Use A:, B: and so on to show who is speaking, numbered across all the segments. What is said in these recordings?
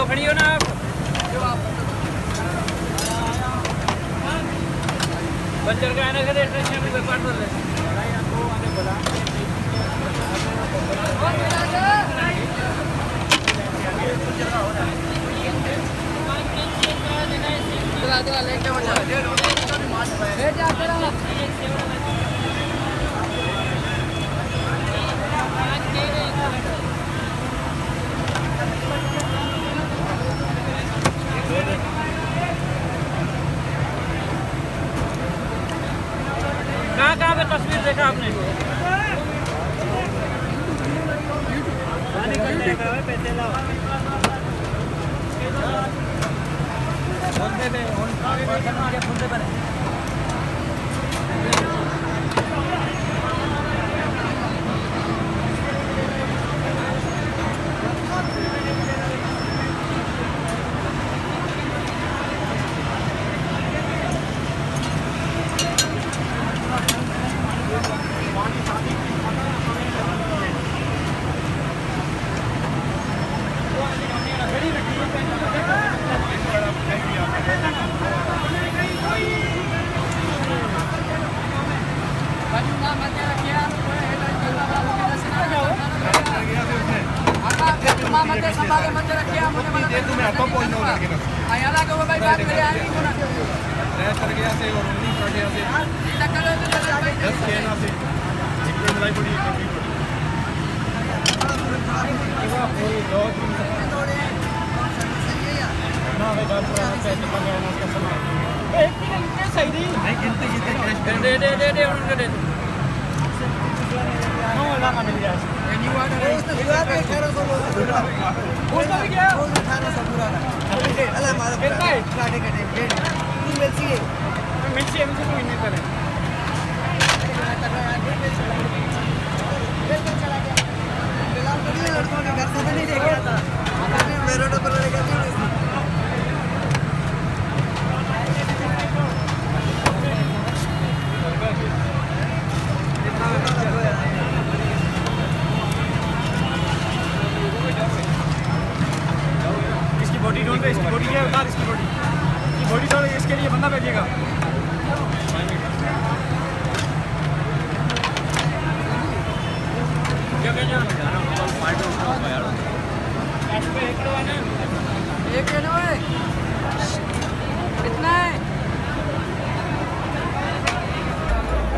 A: खड़ी हो ना आप। बच्चों का आने के स्टेशन में व्यापार कर ले। चला लेके ले जा कहाँ पे तस्वीर देखा आपने?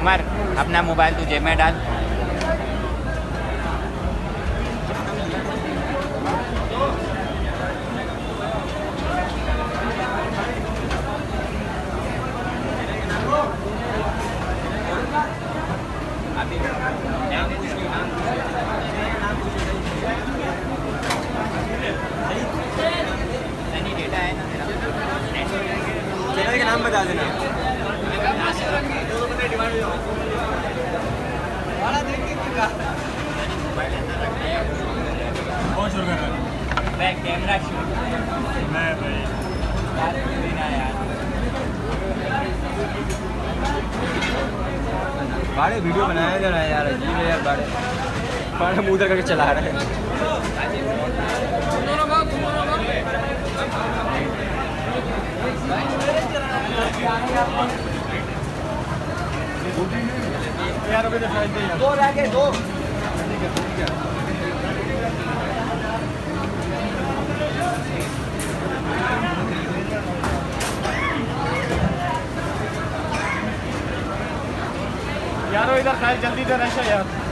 B: उमर अपना मोबाइल तू जेब में डाल।
C: चैनल का नाम बता देना। कौन शुरू कर रहा है?
B: मैं कैमरा शूट
C: मैं भाई
D: बाड़े वीडियो बनाया जा रहा है यार, अजीब है यार। बाड़े बाड़े मुँह उधर करके चला रहे हैं।
C: यार अभी तो शायद ही है।
D: दो रह गए, दो।
C: यारो इधर खाली जल्दी से रश है यार।